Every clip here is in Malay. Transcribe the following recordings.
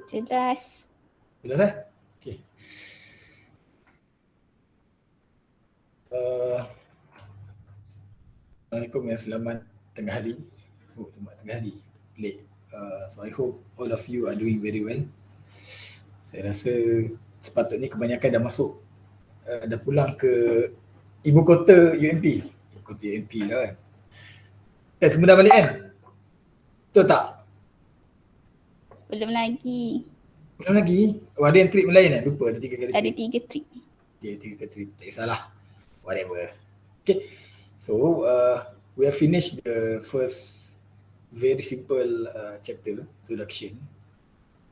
Jelas. Jelas Okay. Assalamualaikum dan selamat tengah hari. Selamat tengah hari. Late. So I hope all of you are doing very well. Saya rasa sepatutnya kebanyakan dah masuk, dah pulang ke ibu kota UMP. Ibu kota UMP lah kan. Semua dah balik kan? Betul tak? Belum lagi. Belum lagi? Oh, ada yang trip lain kan? Lupa ada 3 kali trip. Ada 3 trip. Okay, 3 kali trip. Tak kisahlah. Whatever. Okay. So, we have finished the first very simple chapter, introduction.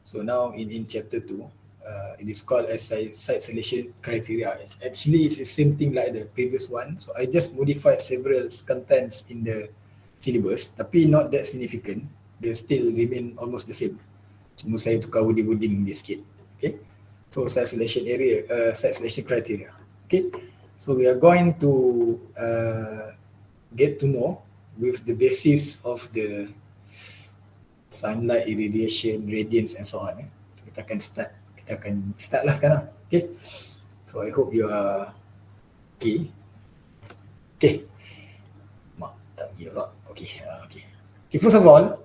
So now in chapter 2, it is called as site selection criteria. It's the same thing like the previous one. So I just modified several contents in the syllabus, tapi not that significant. They still remain almost the same. Cuma saya tukar wording dia sikit. Okay. So site selection criteria. Okay. So we are going to get to know with the basis of the sunlight, irradiation, radiance and so on. So kita akan start lah sekarang. Okay. So I hope you are okay. Okay. Mak tak pergi pula. Okay. Okay, first of all,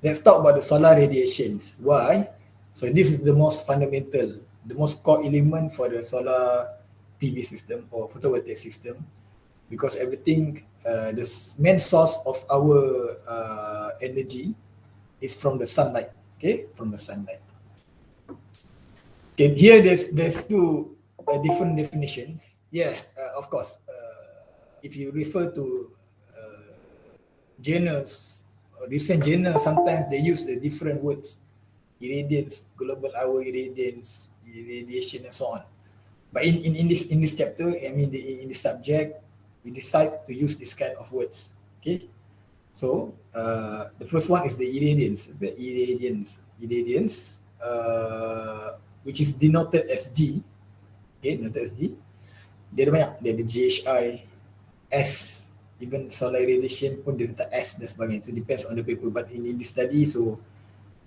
let's talk about the solar radiations. Why? So this is the most fundamental, the most core element for the solar PV system or photovoltaic system, because everything, the main source of our energy is from the sunlight. Okay, from the sunlight. Okay, here there's two different definitions. Yeah, of course. If you refer to journals, recent journals, sometimes they use the different words, irradiance, global hour irradiance, irradiation, and so on. But in this chapter, I mean in this subject, we decide to use this kind of words. Okay, so the first one is the irradiance. Which is denoted as G. Okay, denoted as G. Dia ada banyak. Dia ada GHI, S, even solar irradiation pun dia letak S dan sebagainya. So depends on the paper. But in this study, so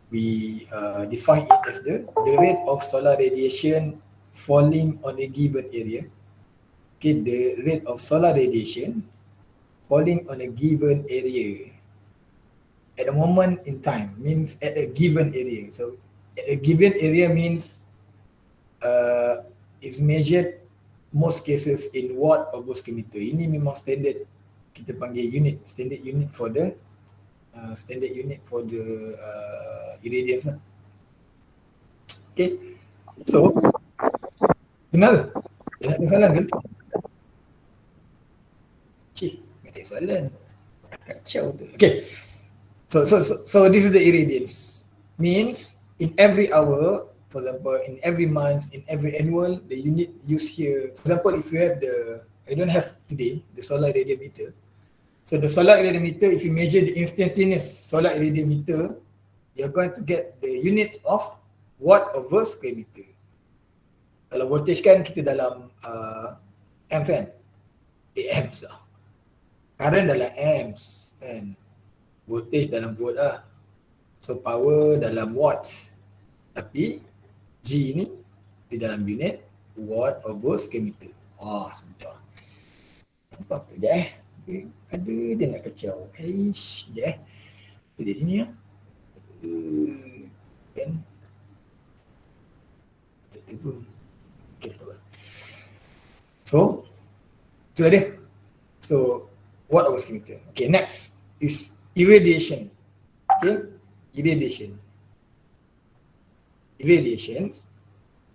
we define it as the rate of solar radiation falling on a given area. Okay, the rate of solar radiation falling on a given area at a moment in time means at a given area. So at a given area means is measured most cases in watt over square meter. Ini memang standard, kita panggil standard unit for the irradiance lah. Okay, so dengar ke? Nak soalan ke? Ada soalan. Kacau tu. Okay. So this is the irradiance. Means in every hour, for example, in every month, in every annual, the unit used here. For example, if you have I don't have today, the solar irradiameter. So the solar irradiameter, if you measure the instantaneous solar irradiameter, you're going to get the unit of watt over square meter. Kalau voltage kan kita dalam amps kan? Amps lah. Current dalam amps kan? Voltage dalam volt lah. So power dalam watts. Tapi G ni di dalam unit watt over square meter. Sebentar. Nampak tu je Ada dia nak kacau. Sekejap dia sini lah. Kan? Tak pun. Okay, so itulah dia. So watt over square meter. Okay, next is irradiation. Okay, irradiation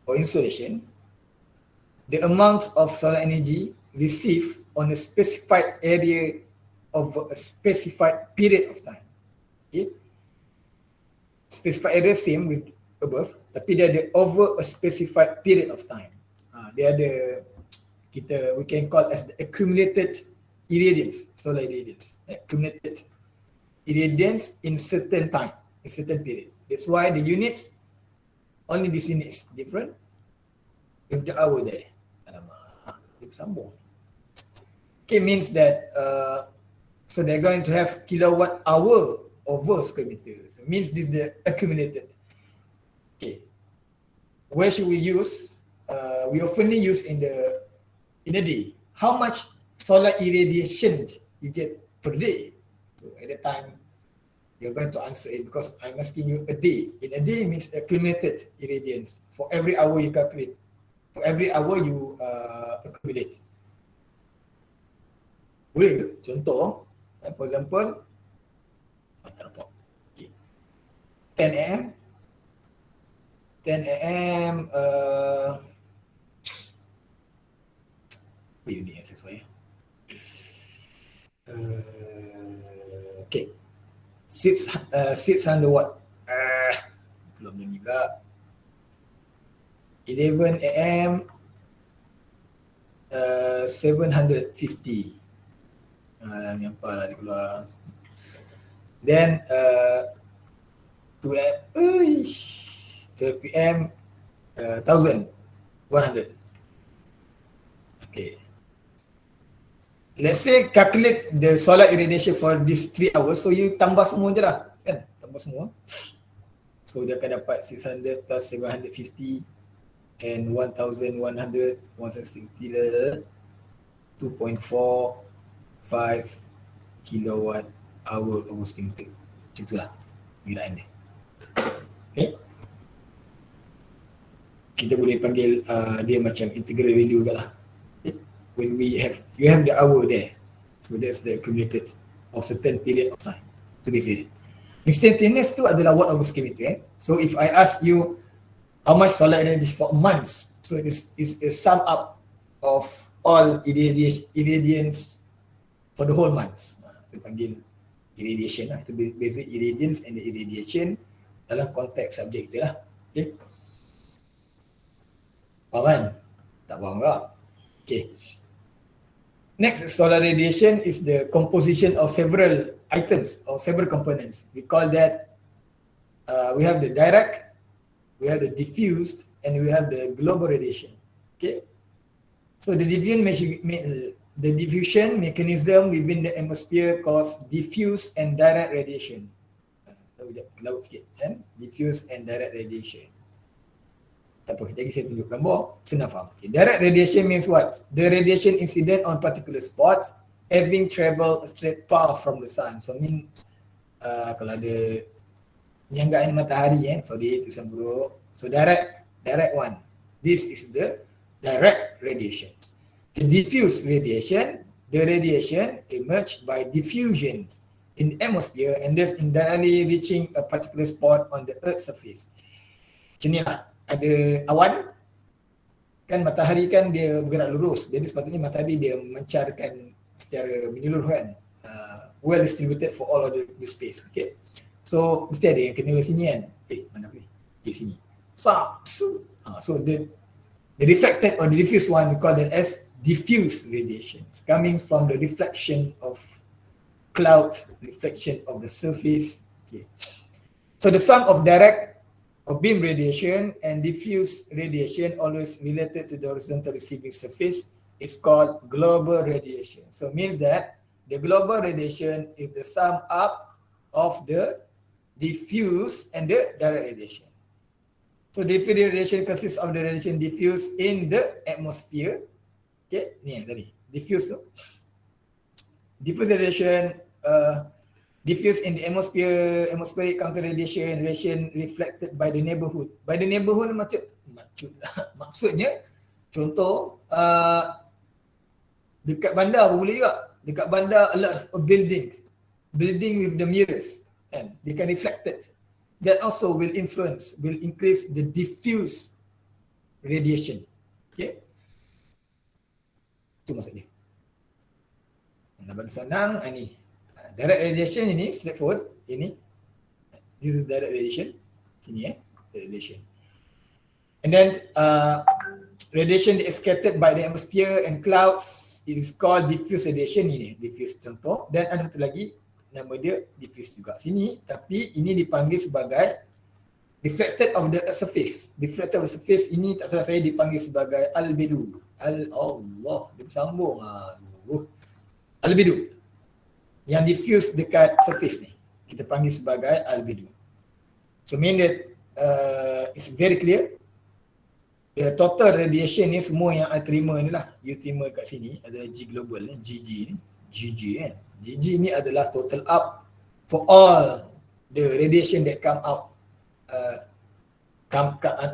or insolation, the amount of solar energy received on a specified area of a specified period of time. Okay, specified area same with above, tapi dia ada over a specified period of time. Dia ada, we can call as the accumulated irradiance, solar irradiance, accumulated irradiance in certain time, in certain period. That's why the units, only this unit is different with the hour there. Alamak, dia sambung. Okay, means that so they're going to have kilowatt hour over square meter. So means this is the accumulated. where should we use? We oftenly use in a day. How much solar irradiation you get per day? So at that time, you're going to answer it because I'm asking you a day. In a day means accumulated irradiance. For every hour you calculate. For every hour you accumulate. Boleh ke? Contoh, for example, tak nampak. Okay. 10 am 10 am unit yang sesuai. Okay. 600 watt. Belum ni pula. 11 am 750. Nampak lah dia keluar. Then 12 PM 1100. Okay. Let's say calculate the solar irradiation for this 3 hours. So you tambah semua je lah, kan? Tambah semua. So dia akan dapat 600 plus 750 and 1100, 160, 2.45 kilowatt hour of sprinter. Macam itulah kiraan dia. Okay. Kita boleh panggil dia macam integral value juga lah. Okay. When you have the hour there, so that's the accumulated of certain period of time. To this is instantaneous tu adalah watt of square meter. So if I ask you how much solar energy for months, so it is a sum up of all irradiance for the whole months. Kita panggil irradiation lah. Itu basic irradiance and the irradiation dalam konteks subjek kita lah. Okay. Faham kan? Tak faham tak? Okay. Next, solar radiation is the composition of several items or several components. We call that, we have the direct, we have the diffused, and we have the global radiation. Okay. So the diffusion mechanism within the atmosphere cause diffuse and direct radiation. Laut sikit kan? Diffuse and direct radiation. Tak apa, jadi saya tunjuk gambar, senang faham. Okay. Direct radiation means what? The radiation incident on particular spot having travel a straight path from the sun. So means kalau ada nyanggaan matahari sorry itu buruk. So direct one. This is the direct radiation. The diffuse radiation, the radiation emerged by diffusion in the atmosphere and thus indirectly reaching a particular spot on the Earth's surface. Macam ni lah, ada awan, kan matahari kan dia bergerak lurus, jadi sepatutnya matahari dia memancarkan secara menyeluruh kan, well distributed for all of the space. Okay, so mesti ada yang kena sini kan, mana boleh, sini, so the reflected or the diffused one we call that as diffuse radiation, coming from the reflection of cloud, reflection of the surface. Okay, so the sum of direct or beam radiation and diffuse radiation always related to the horizontal receiving surface is called global radiation. So it means that the global radiation is the sum up of the diffuse and the direct radiation. So diffuse radiation consists of the radiation diffused in the atmosphere. Okay, ni yang tadi, diffuse tu. Diffuse radiation diffused in the atmosphere, atmospheric counter radiation, radiation reflected by the neighborhood. By the neighborhood maksudnya contoh dekat bandar pun boleh juga. Dekat bandar a lot of building with the mirrors, and they can reflect it. That also will increase the diffuse radiation. Okay, itu maksudnya. Nak senang ni. Direct radiation ini straightforward, ini. This is direct radiation. Sini direct radiation. And then radiation that is scattered by the atmosphere and clouds is called diffuse radiation. Ini diffuse contoh. Dan ada satu lagi nama dia diffuse juga sini, tapi ini dipanggil sebagai reflected of the surface. Reflected of the surface ini tak salah saya dipanggil sebagai albedo. Allah, dia bersambung. Albedo. Yang diffuse dekat surface ni kita panggil sebagai albedo. So mean that it's very clear the total radiation ni semua yang I terima ni lah, you terima kat sini adalah G global ni, GG ni, GG kan. GG ni adalah total up for all the radiation that come out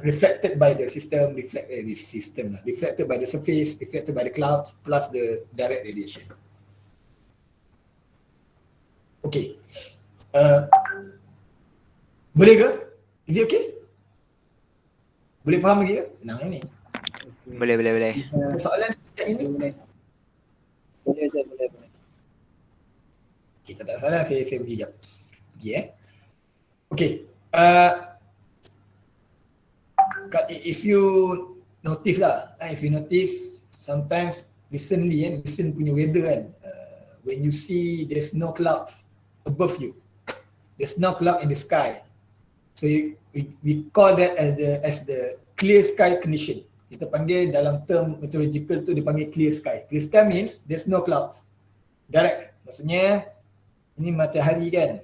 reflected by the system, reflected by the surface, reflected by the clouds, plus the direct radiation. Okay. Boleh ke? Is it okay? Boleh faham lagi ke? Senang ni. Boleh. Soalan setiap ini? Boleh Ustaz, boleh. Okay, tak salah saya pergi jap. Pergi Okay. If you notice lah, if you notice sometimes recently listen punya weather kan, when you see there's no clouds above you, there's no cloud in the sky, so we call that as the clear sky condition. Kita panggil dalam term meteorological tu dipanggil clear sky. Clear sky means there's no clouds, direct. Maksudnya ini matahari kan,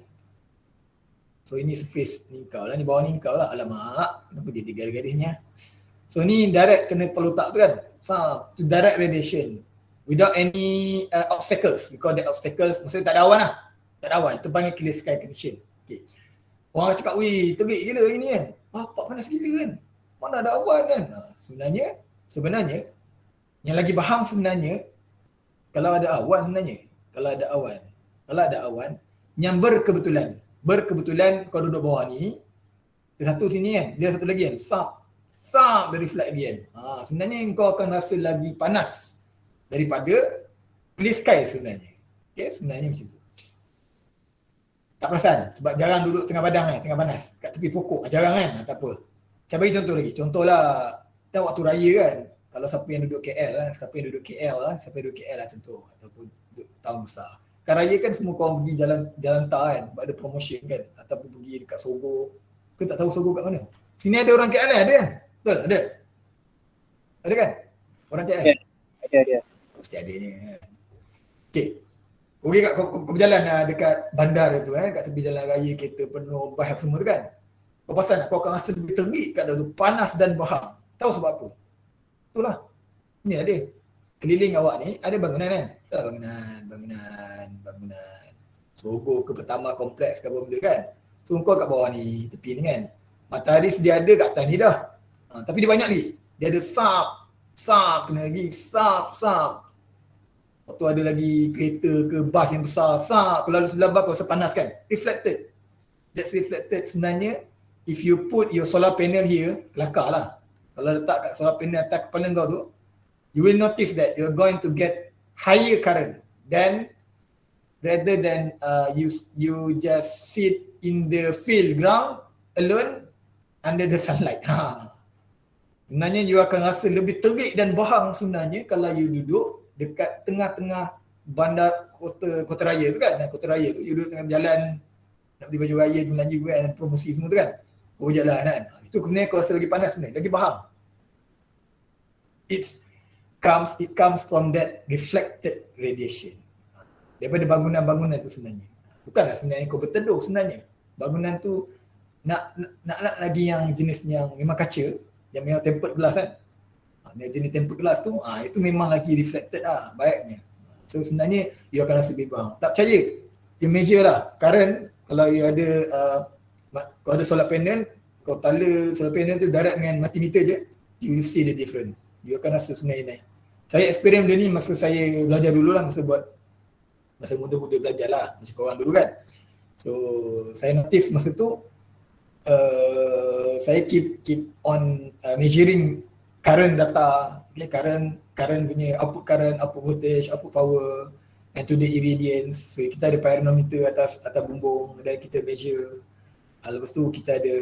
so ini surface ni kau lah, ni bawah ni kau lah. Alamak, kenapa dia garis-garisnya? So ni direct kena kepala otak tu kan, to direct radiation without any obstacles. We call that obstacles, maksudnya tak ada awan lah. Tak ada awan, itu panggil clear sky condition. Okay. Orang cakap, wih terik gila ini kan, bapak panas gila kan, mana ada awan kan. Sebenarnya yang lagi faham sebenarnya, kalau ada awan yang berkebetulan kau duduk bawah ni, dia satu sini kan, dia satu lagi kan, dia reflect lagi kan. Sebenarnya kau akan rasa lagi panas daripada clear sky sebenarnya. Okay, sebenarnya macam tu. Tak perasan sebab jarang duduk tengah padang kan, tengah panas kat tepi pokok, jarang kan. Tak apa. Saya bagi contoh lagi. Contohlah kita waktu raya kan, kalau siapa yang duduk KL lah, siapa yang duduk KL lah contoh, ataupun duduk tahun besar. Kan raya kan semua korang pergi jalan tar kan, ada promotion kan, ataupun pergi dekat Sogo. Kau tak tahu Sogo kat mana? Sini ada orang KL ada kan? Betul, ada. Ada kan? Orang KL? Ada. Mesti adanya kan. Okay. Okey kat kau berjalan dekat bandar tu kan, kat tepi jalan raya, kereta penuh, bahaya semua tu kan. Kau pasal kau akan rasa lebih terik kat dalam tu, panas dan bahang. Tahu sebab apa? Itulah. Ni ada. Keliling awak ni ada bangunan kan? Bangunan. Sogo ke Pertama kompleks ke apa benda kan? So kau kat bawah ni, tepi ni kan. Matahari sedia ada kat atas ni dah. Tapi dia banyak lagi. Dia ada sap, kena lagi sap. Waktu ada lagi kereta ke bas yang besar, kalau lalu sebelah bawah kau rasa panas kan? Reflected. That's reflected. Sebenarnya, if you put your solar panel here, kelakar lah. Kalau letak kat solar panel atas kepala kau tu, you will notice that you're going to get higher current rather than you just sit in the field ground alone under the sunlight. Sebenarnya you akan rasa lebih terik dan bahang sebenarnya kalau you duduk dekat tengah-tengah bandar kota raya tu kan. Kota raya tu you duduk tengah jalan nak beli baju raya, belanja kan, promosi semua tu kan. Kau berjalan kan. Itu kemudian kau rasa lagi panas sebenarnya, lagi bahang. It comes from that reflected radiation. Daripada bangunan-bangunan tu sebenarnya. Bukanlah sebenarnya kau berteduh sebenarnya. Bangunan tu nak lagi yang jenis yang memang kaca, yang memang tempered glass kan. Jenis tempered glass tu, itu memang lagi reflected lah baiknya. So sebenarnya you akan rasa lebih bahang. Tak percaya, you measure lah current. Kalau you ada kau ada solar panel, kau tala solar panel tu direct dengan multimeter je, you will see the difference. You akan rasa sebenarnya naik. Saya experience benda ni masa saya belajar dulu lah, masa muda-muda belajar lah, macam korang dulu kan. So saya notice masa tu saya keep on measuring current data, okay, current punya output current, output voltage, output power, and to the irradiance. So kita ada pyranometer atas bumbung dan kita measure. Lepas tu kita ada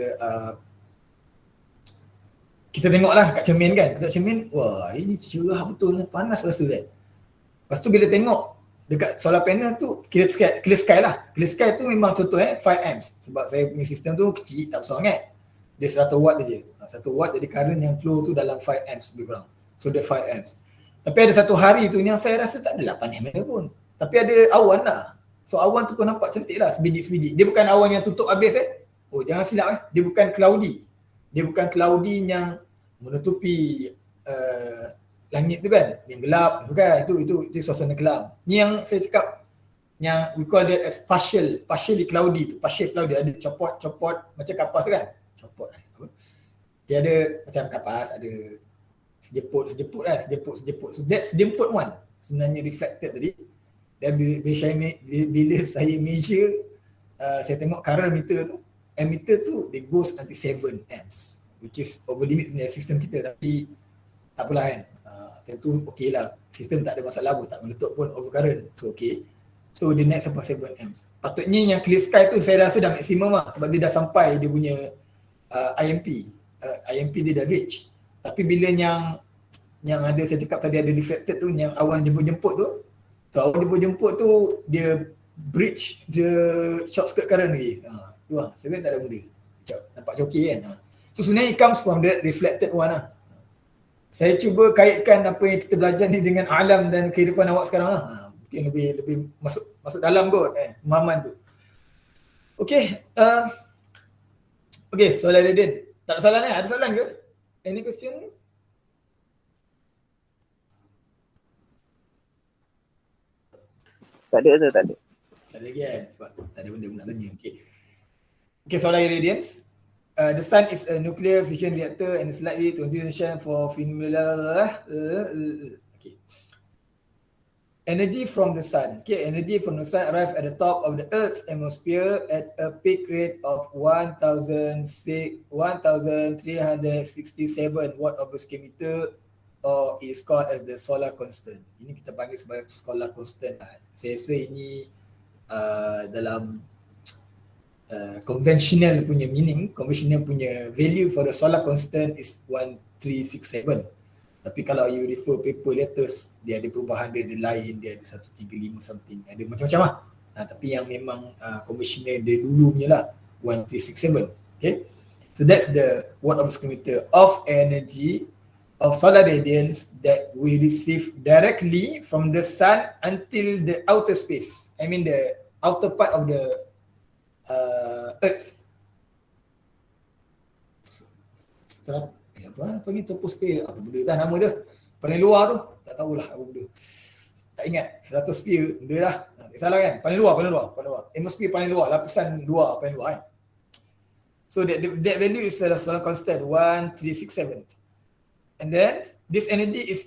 kita tengoklah kat cermin kan. Kat cermin, wah ini cerah betul, panas rasa kan. Lepas tu bila tengok dekat solar panel tu, clear sky lah. Clear sky tu memang contoh 5 amps. Sebab saya punya sistem tu kecil, tak besar sangat. Dia 100 watt je. 1 watt jadi current yang flow tu dalam 5 amps lebih kurang. So dia 5 amps. Tapi ada satu hari tu yang saya rasa tak ada 8 amps pun. Tapi ada awan lah. So awan tu kau nampak cantik lah, sebiji-sebiji. Dia bukan awan yang tutup habis Oh jangan silap Dia bukan cloudy. Dia bukan cloudy yang menutupi langit tu kan, yang gelap tu kan, itu suasana kelam. Ni yang saya cakap, yang we call that as partially cloudy tu, partial cloudy, ada copot macam kapas kan, copot apa, dia ada macam kapas, ada sejeput lah, sejeput. So that's sejemput one sebenarnya reflected tadi. Dan bila saya measure, saya tengok current meter tu, ammeter tu they goes until 7 amps, which is over limit sebenarnya sistem kita, tapi tak apalah kan, tentu okey lah, sistem tak ada masalah pun, tak meletup pun overcurrent, so okay. So dia naik sampai 7 amps. Patutnya yang clear sky tu saya rasa dah maksimum lah, sebab dia dah sampai dia punya IMP dia dah reach. Tapi bila yang ada saya cakap tadi, ada reflected tu, yang awan jemput-jemput tu, so awan jemput-jemput tu dia bridge the short skirt current lagi. Tu lah, sebenarnya tak ada benda. Nampak cokey kan. So sebenarnya it comes from the reflected one lah. Saya cuba kaitkan apa yang kita belajar ni dengan alam dan kehidupan awak sekarang lah. Mungkin lebih masuk dalam kot pemahaman tu. Okay. Okay, soalan Radin. Tak ada soalan Ada soalan ke? Any question? Tak ada Azhar, tak ada. Tak ada lagi kan? Sebab tak ada benda pun nak tanya. Okay, soalan irradiance. The sun is a nuclear fusion reactor and is likely to contribution for okay. Energy from the sun. Okay, energy from the sun arrive at the top of the Earth's atmosphere at a peak rate of 1,367 watt per square meter, or is called as the solar constant. Ini kita panggil sebagai solar constant. Saya rasa ini dalam conventional punya meaning, conventional punya value for the solar constant is 1367. Tapi kalau you refer paper letters, dia ada perubahan, dia ada lain, dia ada 135 something, ada macam-macam lah. Tapi yang memang conventional dia dulu punya lah 1367. Okay, so that's the watt per square meter of energy of solar radiance that we receive directly from the sun until the outer space. I mean the outer part of the Earth. Apa panggil troposphere, apa benda dah nama dia, paling luar tu, tak tahulah apa benda, tak ingat, stratosphere benda lah, tak salah kan, paling luar, atmosphere paling luar, lapisan luar paling luar kan. So that value is a solar constant 1367, and then this energy is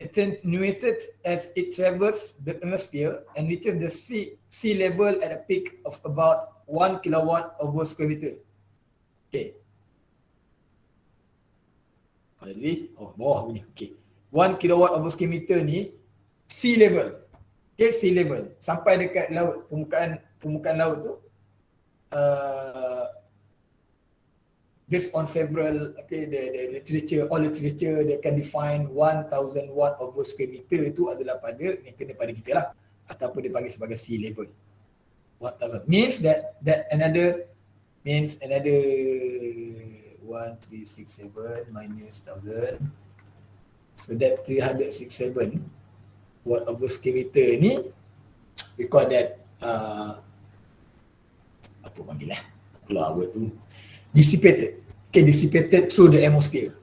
attenuated as it travels the atmosphere and reaches the sea level at a peak of about 1 kilowatt over square meter. Okay. Jadi, bawah punya. Okay. 1 kilowatt over square meter ni sea level. Okay, sea level. Sampai dekat laut, permukaan laut tu. Based on several, okay, the literature, all literature, they can define 1,000 watt over square meter itu adalah yang kena pada kita lah. Ataupun dia panggil sebagai sea level. 1,000 means that another 1367 minus 1,000. So that 367 watt over square meter ni, we call that apa panggil lah, keluar word tu, dissipated. Okay, dissipated through the atmosphere.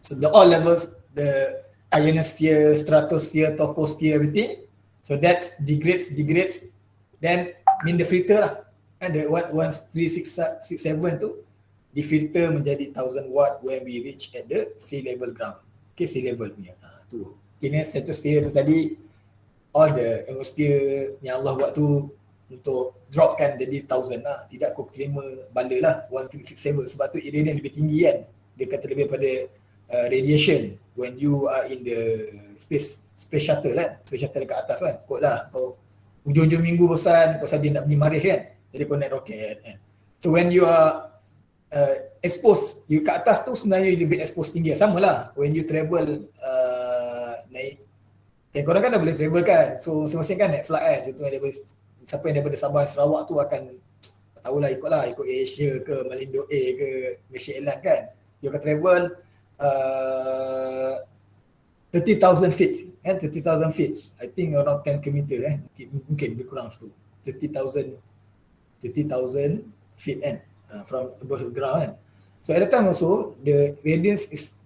So the all levels, the ionosphere, stratosphere, troposphere, everything. So that degrades, then mean the filter lah. And the 1367 tu difilter menjadi 1,000 watt when we reach at the sea level ground. Okay, sea level punya. Tu. Okay, ni stratosphere tu tadi, all the atmosphere yang Allah buat tu untuk dropkan jadi 1,000 lah. Tidak aku terima bala lah 1367, sebab tu iradian lebih tinggi kan. Dia kata lebih pada radiation when you are in the space shuttle kan. Space shuttle dekat atas kan. Kot lah kau hujung-hujung minggu bosan, kau saja nak pergi marih kan. Jadi kau naik roket kan. So when you are expose, you kat atas tu sebenarnya you lebih expose tinggi. Sama lah when you travel naik, korang kan dah boleh travel kan. So masing-masing kan naik flight kan. Contohnya siapa yang daripada Sabah Sarawak tu akan tahulah, ikut Asia ke Malindo Air ke Malaysia Airlines kan. You akan travel 30,000 feet kan, 30,000 feet. I think around 10 km mungkin lebih kurang situ. 30,000 feet kan, from above the ground kan. So at the time also the radiance is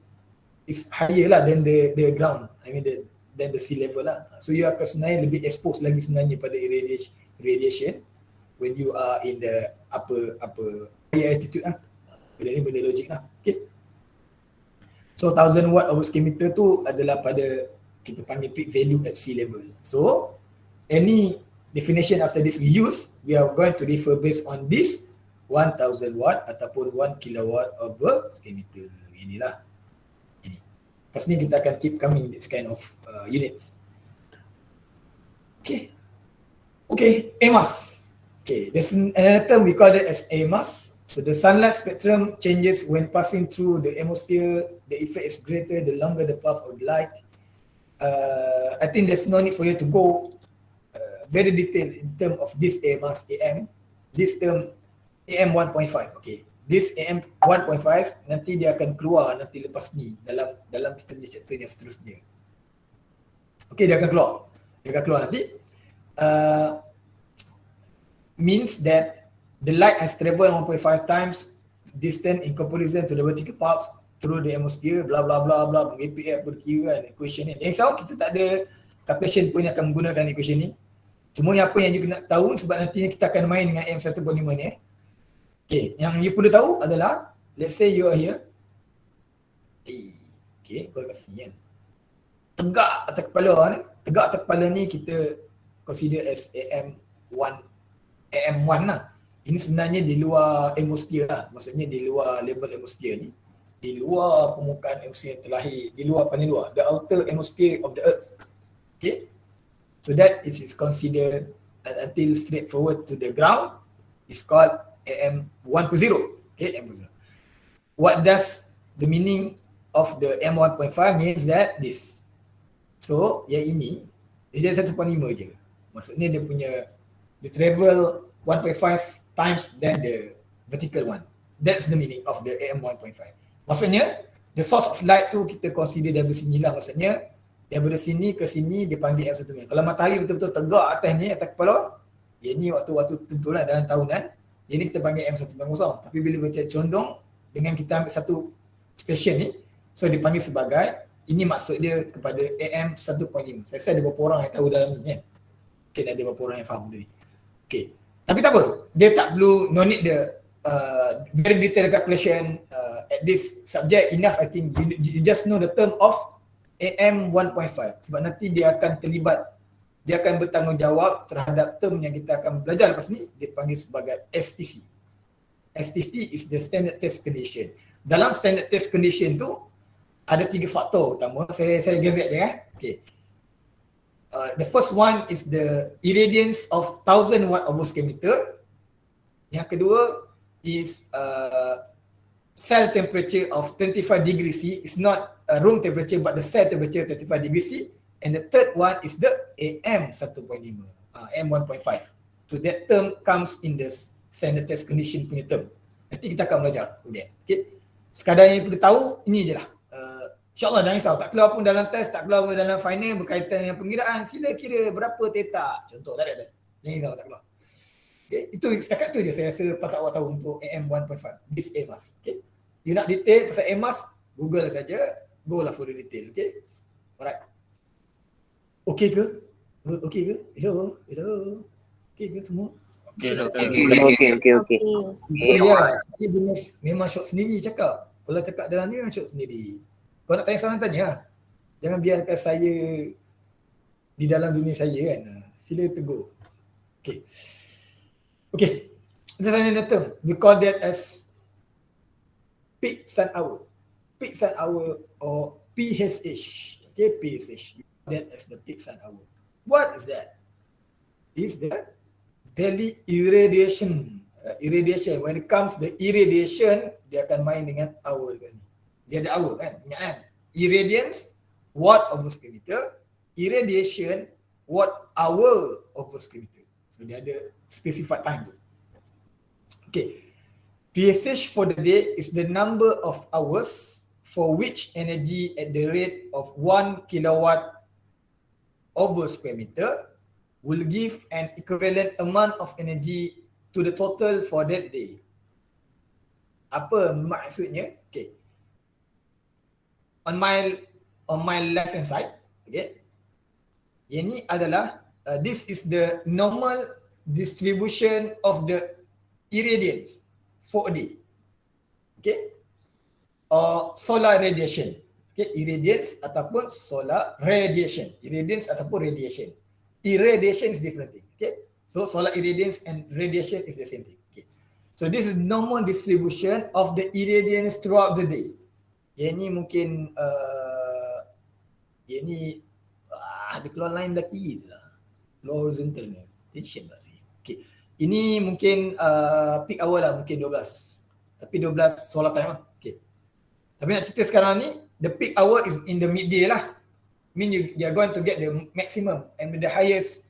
higher lah than the ground. I mean than the sea level lah. So you akan sebenarnya lebih exposed lagi sebenarnya pada radiation when you are in the upper higher altitude lah. Benda ni benda logik lah. Okay. So 1000 watt over square meter tu adalah pada kita panggil peak value at sea level. So any definition after this we are going to refer based on this 1000 watt ataupun 1 kilowatt over square meter. Inilah. Ini. Lepas ni kita akan keep coming this kind of units. Okay, AMAS. Okay, there's another term we call it as AMAS. So the sunlight spectrum changes when passing through the atmosphere. The effect is greater the longer the path of light. I think there's no need for you to go very detailed in terms of this AMAS AM. This term AM 1.5. Okay, this AM 1.5 nanti dia akan keluar nanti lepas ni dalam kita punya chapter yang seterusnya. Okay, dia akan keluar nanti. Means that the light has traveled 1.5 times distance in comparison to the vertical path through the atmosphere, blah blah blah blah, BPF berkira kan equation ni. Yang kita tak ada calculation pun yang akan menggunakan equation ni. Cuma apa yang you kena tahu sebab nanti kita akan main dengan M1.5 ni. Okay, yang you perlu tahu adalah let's say you are here. Okay, kau dekat sini kan. Tegak atas kepala ni kita consider as AM1 lah. Ini sebenarnya di luar atmosphere lah. Maksudnya di luar level atmosphere ni. Di luar permukaan atmosphere terlahir. Di luar paling luar. The outer atmosphere of the earth. Okay. So that is considered until straight forward to the ground. It's called AM1.0. Okay, AM1.0. What does the meaning of the M1.5 means that this. So yang ini dia 1.5 je. Maksudnya dia travel 1.5 times than the vertical one. That's the meaning of the AM1.5. Maksudnya the source of light tu kita consider dari sini lah. Maksudnya daripada sini ke sini dia panggil M1.5. Kalau matahari betul-betul tegak atas ni, atas kepala, ya ni waktu tentu lah dalam tahunan, ini kita panggil M1.0. Tapi bila macam condong dengan kita ambil satu station ni, so dipanggil sebagai, ini maksud dia kepada AM1.5. Saya rasa ada beberapa orang yang tahu dalam ni kan. Mungkin ada beberapa orang yang faham benda ni. Okay. Tapi tak apa, dia tak perlu, no need the very detailed calculation at this subject. Enough, I think you just know the term of AM 1.5 sebab nanti dia akan terlibat, dia akan bertanggungjawab terhadap term yang kita akan belajar lepas ni, dia panggil sebagai STC. STC is the standard test condition. Dalam standard test condition tu ada 3 faktor utama. Saya gazette je Okay. The first one is the irradiance of 1000 watt over square meter. Yang kedua is cell temperature of 25 degrees C. It's not room temperature but the cell temperature 25 degrees C. And the third one is the AM 1.5, AM 1.5. So that term comes in the standard test condition punya term. Nanti kita akan belajar kemudian. Okay. Sekadar yang perlu tahu ini je lah. InsyaAllah jangan risau, tak keluar pun dalam test, tak keluar pun dalam final berkaitan dengan pengiraan, sila kira berapa theta. Contoh, tak ada. Jangan risau, tak keluar. Okay, itu setakat tu je saya rasa patut awak tahu untuk AM 1.5. This AMAS. Okay. You nak detail pasal AMAS, Google saja, go lah for the detail. Okay. Alright. Okay ke? Okay ke? Hello? Okay ke semua? Okay. Ya, saya memang syok sendiri cakap. Kalau cakap dalam ni memang syok sendiri. Kalau nak tanya soalan tanya lah. Jangan biarkan saya di dalam dunia saya kan. Sila tegur. Okay. This is another term. We call that as peak sun hour. Peak sun hour or PSH. Okay, PSH. We call that as the peak sun hour. What is that? Is the daily irradiation. Irradiation. When it comes to the irradiation, dia akan main dengan hour dekat sini. Dia ada hour kan, ingat kan? Irradiance, watt over square meter. Irradiation, watt hour over square meter. So dia ada specified time tu. Okay. PSH for the day is the number of hours for which energy at the rate of 1 kilowatt over square meter will give an equivalent amount of energy to the total for that day. Apa maksudnya? Okay. On my left hand side, okay. Ini adalah this is the normal distribution of the irradiance for a day. Okay. Or solar radiation. Okay, irradiance ataupun solar radiation. Irradiance ataupun radiation. Irradiation is different thing. Okay. So solar irradiance and radiation is the same thing. Okay. So this is normal distribution of the irradiance throughout the day. Yang ni mungkin yang ni dia keluar line dah kiri je lah. Horizontal ni. Tension tak sih. Okay. Ini mungkin peak hour lah, mungkin 12. Tapi 12 solar time lah. Okay. Tapi nak cerita sekarang ni, the peak hour is in the midday lah. Mean you are going to get the maximum and the highest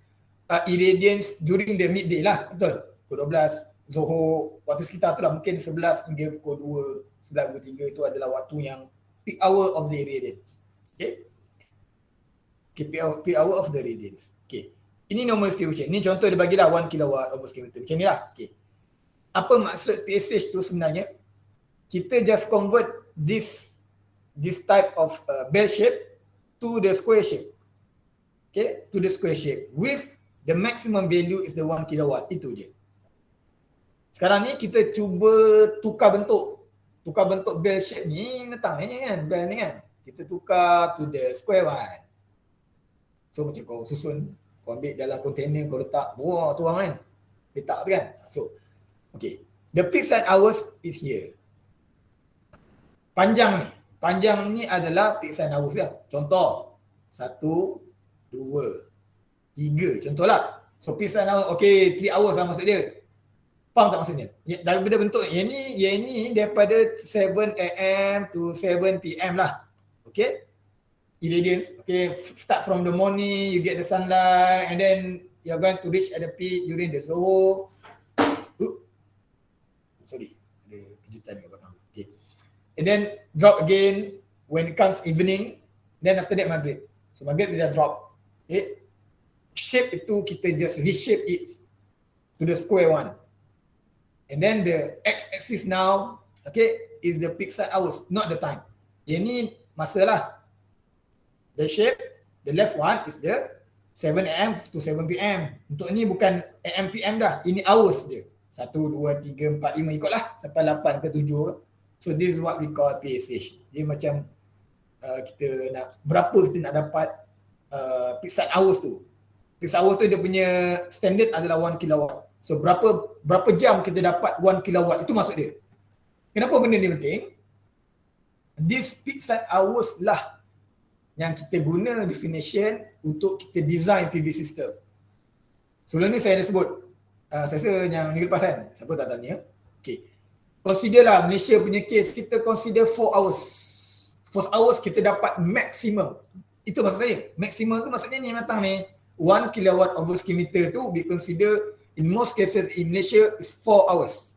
irradiance during the midday lah. Betul? Pukul 12, Zohor, waktu sekitar tu lah. Mungkin 11 hingga pukul 2, 11 pukul 3 itu adalah waktu yang peak hour of the irradiance. Okay. Okay, peak hour of the radiance. Okay. Ini normal distribution. Ini contoh dia bagilah 1 kilowatt over square meter. Macam ni lah. Okay. Apa maksud PSH tu sebenarnya? Kita just convert this type of bell shape to the square shape. Okay, to the square shape with the maximum value is the 1 kilowatt. Itu je. Sekarang ni kita cuba tukar bentuk bell shape ni datang ni kan, bell ni kan. Kita tukar to the square one. So macam kau susun, kau ambil dalam container, kau letak bawah tu orang kan. Letak tu kan. So, okay. The peak sun hours is here. Panjang ni adalah peak sun hours lah. Contoh, 1, 2, 3. Contohlah. So peak sun hours, okay, 3 hours lah maksud dia. Faham tak maksudnya? Daripada bentuk yang ni daripada 7 AM to 7 PM lah. Okay. Irradiance, okay, start from the morning, you get the sunlight and then you're going to reach at the peak during the Zohor. Sorry, ada kejutan kat belakang. Okay. And then drop again when it comes evening, then after that Maghrib. So Maghrib dia dah drop. Okay. Shape itu kita just reshape it to the square one. And then the x-axis now, okay, is the peak sun hours, not the time. Yang ni masa lah. The shape, the left one is the 7 AM to 7 PM. Untuk ni bukan AM PM dah. Ini hours je. 1, 2, 3, 4, 5 ikutlah sampai 8 ke 7. So this is what we call PSH. Dia macam kita nak, berapa kita nak dapat peak sun hours tu. Peak sun hours tu dia punya standard adalah 1 kilowatt. So berapa jam kita dapat 1 kilowatt, itu maksud dia. Kenapa benda ni penting? This peak sun hours lah yang kita guna definition untuk kita design PV system. Sebelum ni saya dah sebut, saya rasa yang minggu lepas kan, siapa tak tanya. Okay. Consider lah Malaysia punya case, kita consider 4 hours. 4 hours kita dapat maximum. Itu maksud saya. Maximum tu maksudnya ni datang ni. 1 kilowatt over square meter tu we consider in most cases in Malaysia is 4 hours.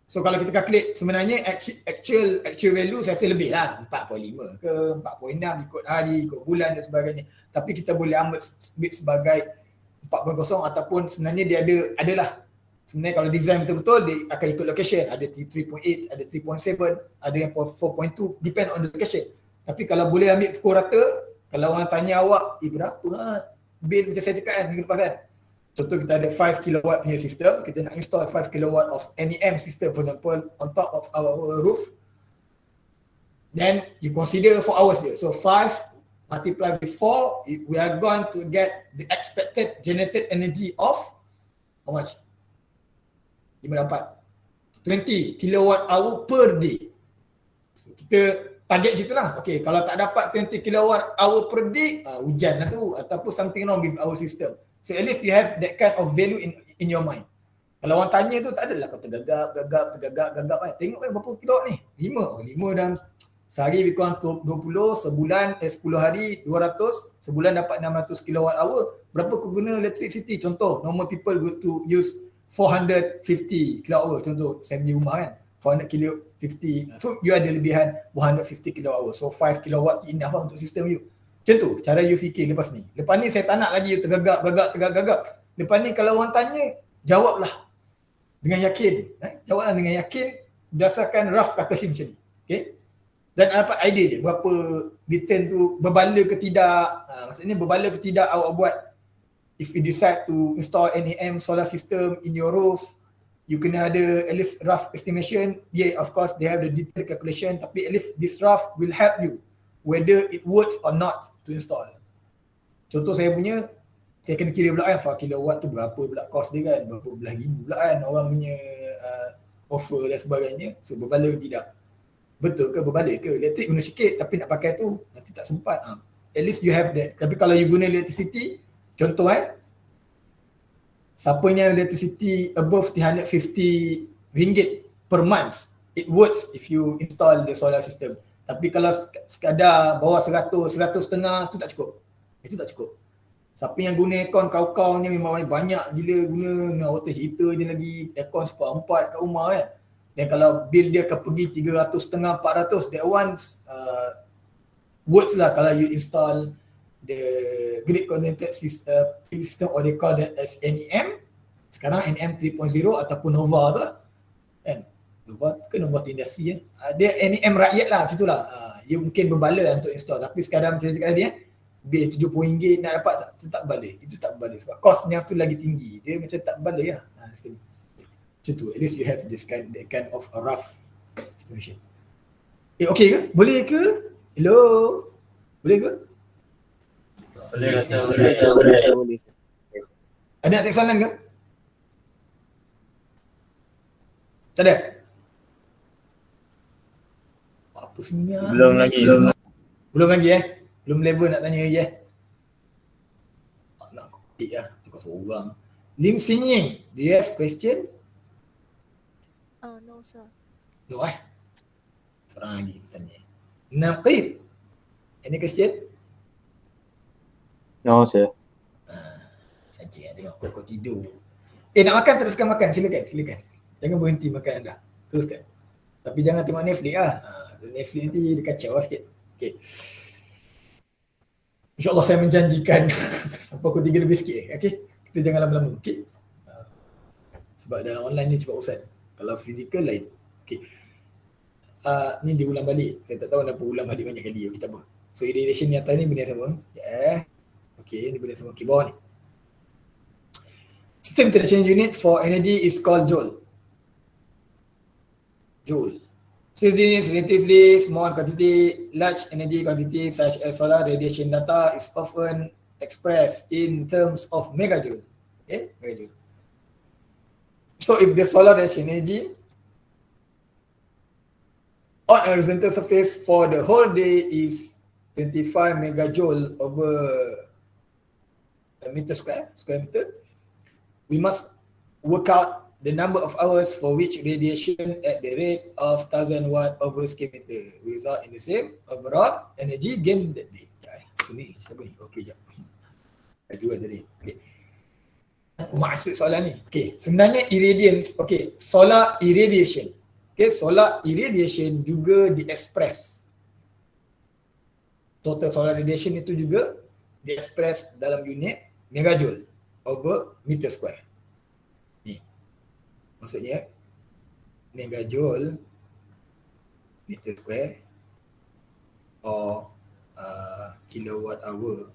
So kalau kita calculate sebenarnya actual value saya rasa lebih lah, 4.5 ke 4.6 ikut hari, ikut bulan dan sebagainya. Tapi kita boleh ambil sebagai 4.0 ataupun sebenarnya dia adalah sebenarnya kalau design betul-betul dia akan ikut location. Ada 3.8, ada 3.7, ada yang 4.2, depend on the location. Tapi kalau boleh ambil pukul rata, kalau orang tanya awak, berapa bill macam saya cakap kan minggu lepas kan. Contoh kita ada 5 kilowatt punya sistem, kita nak install 5 kilowatt of NEM system for example on top of our roof. Then you consider 4 hours dia. So 5 multiply with 4, we are going to get the expected generated energy of how much? 54. 20 kilowatt hour per day. So kita target macam itulah. Okay, kalau tak dapat 20 kilowatt hour per day, hujan lah tu ataupun something wrong with our system. So at least you have that kind of value in your mind. Kalau orang tanya tu tak adalah kau tergagap kan. Tengok berapa kilowatt ni? 5 dalam sehari lebih kurang 20, sebulan 10 hari 200, sebulan dapat 600 kilowatt hour. Berapa kau guna electricity? Contoh, normal people go to use 450 kilowatt hour. Contoh, saya punya rumah kan, 400 kilo 50. So you ada lebihan 150 kilowatt hour. So 5 kilowatt enough lah untuk sistem you. Macam tu cara you fikir lepas ni. Lepas ni saya tak nak lagi you tergagap. Lepas ni kalau orang tanya, jawablah dengan yakin. Jawablah dengan yakin berdasarkan rough calculation macam ni. Okay. Dan dapat idea je berapa return tu berbala ke tidak. Maksudnya berbala ke tidak awak buat. If you decide to install NAM solar system in your roof, you kena ada at least rough estimation. Yeah, of course they have the detailed calculation, tapi at least this rough will help you whether it works or not to install. Contoh saya punya, saya kena kira pula kan 4 kilowatt tu berapa pula cost dia kan, berapa belah ribu pula kan orang punya offer dan sebagainya. So berbala ke tidak. Betul ke berbala ke? Elektrik guna sikit tapi nak pakai tu nanti tak sempat. At least you have that. Tapi kalau you guna electricity, contoh siapanya electricity above RM350 per month, it works if you install the solar system. Tapi kalau sekadar bawah 100, 100.5 tu tak cukup. Itu tak cukup. Siapa yang guna aircon kau-kau ni memang banyak gila guna dengan water heater ni lagi, aircon 4 kat rumah kan. Dan kalau bill dia akan pergi 300.5, 400, that one works lah kalau you install the grid connected system or they call that as NEM. Sekarang NEM 3.0 ataupun Nova tu lah. Kan? Nova tu kan Nova tu industri dia NEM rakyat lah macam tu lah. You mungkin berbala lah untuk install. Tapi sekarang macam saya cakap tadi bil RM70 nak dapat tak berbala. Itu tak berbala sebab costnya tu lagi tinggi. Dia macam tak berbala lah. Sekali. Macam tu. At least you have this kind of a rough estimation. Okay ke? Boleh ke? Hello? Boleh ke? Boleh. Ada nak tanya soalan ke? Tak ada? Apa sebenarnya? Belum lagi. Belum lagi Belum level nak tanya lagi Tak nak kopik Cakap seorang. Lim Singing, do you have question? No sir. No Seorang lagi kita tanya. Naqib, any question? No sir. Saja tengok kau tidur. Nak makan teruskan makan, silakan. Jangan berhenti makan anda. Teruskan. Tapi jangan tengok Netflix Netflix nanti dia kacau sikit. Okay. InsyaAllah saya menjanjikan sampai pukul 3 lebih sikit. Okay. Kita jangan lama-lama. Okay. Sebab dalam online ni cepat bosan. Kalau fizikal lain. Okay. Ni diulang balik. Saya tak tahu kenapa ulang balik banyak kali. Okay, tak apa. So irradiation ni atas ni benda sama. Okay, ni benda sama. Okay, bawah ni. System interaction unit for energy is called joule. So this is relatively small quantity. Large energy quantity such as solar radiation data is often expressed in terms of megajoule. Okay, megajoule. So if the solar radiation energy on a horizontal surface for the whole day is 25 megajoule over a meter square meter, we must work out the number of hours for which radiation at the rate of 1000 watt over square meter will result in the same overall energy gain that day. Ini siapa ni? Okey, jap. Dua tadi. Okey. Maksud soalan ni. Okey, sebenarnya irradiance, solar irradiation. Solar irradiation juga diekspres. Total solar radiation itu juga diekspres dalam unit megajoule over meter square. Maksudnya megajoule meter square or kilowatt hour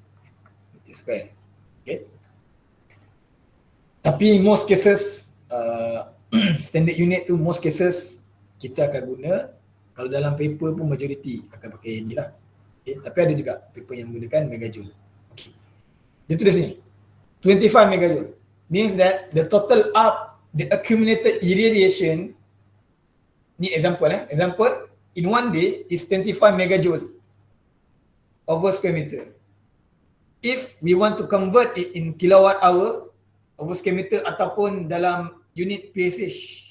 meter square. Okay. Tapi most cases standard unit tu most cases kita akan guna, kalau dalam paper pun majority akan pakai ni lah. Okay. Tapi ada juga paper yang menggunakan megajoule. Okay. Dia tulis ni 25 megajoule means that the total the accumulated irradiation, ni example in one day is 25 megajoule over square meter. If we want to convert it in kilowatt hour over square meter ataupun dalam unit PSH,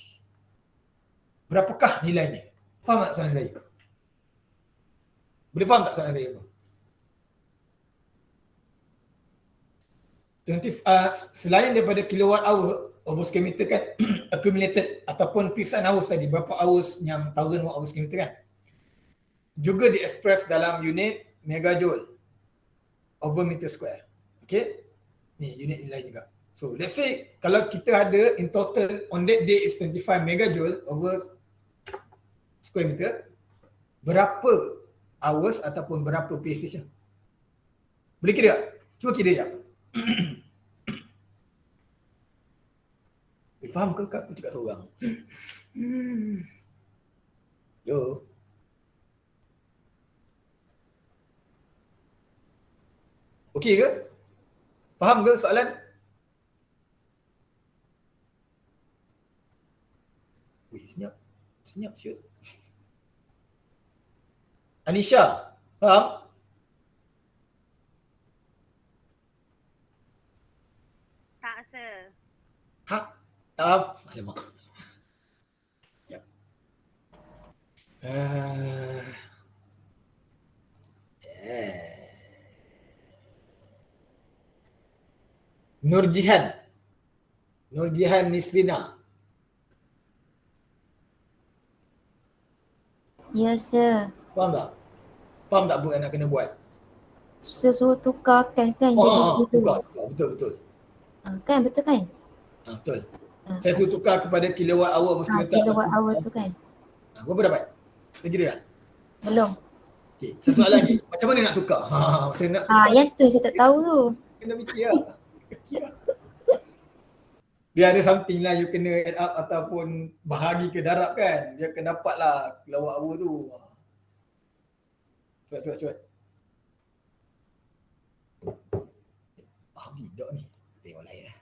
berapakah nilainya? Faham tak soalan saya? Boleh faham tak soalan saya apa? Selain daripada kilowatt hour over square meter kan accumulated ataupun pisan hours tadi, berapa hours yang 1000 watt over square meter kan, juga diekspres dalam unit megajoule over meter square. Okay, ni unit lain juga. So let's say kalau kita ada in total on that day is 25 megajoule over square meter, berapa hours ataupun berapa passage-nya? Boleh kira tak? Cuba kira sekejap. Faham ke aku cakap seorang? Yo. Okey ke? Faham ke soalan? Wih, senyap. Senyap siut. Anisha, faham? Tak, sir. Ha? Tak faham? Alamak. Sekejap. Nurjihan. Nurjihan Nisrina. Ya, sir. Faham tak? Faham tak apa yang nak kena buat? Sir suruh tukarkan kan jadi kilo. Tukar. Betul. Kan, betul kan? Betul. Saya suruh tukar kepada kilowatt hour per kilometer. Kilowatt hour tu kan? Berapa dapat? Dah kira tak? Belum. Okey, satu soalan lagi. Macam mana nak tukar? Macam mana nak tukar? Yang tu saya tak tahu tu. Kena fikir lah. Dia ada something lah you kena add up ataupun bahagi ke darab kan. Dia akan dapat lah kilowatt hour tu. Cepat. Faham tidak ni? Tengok lain lah.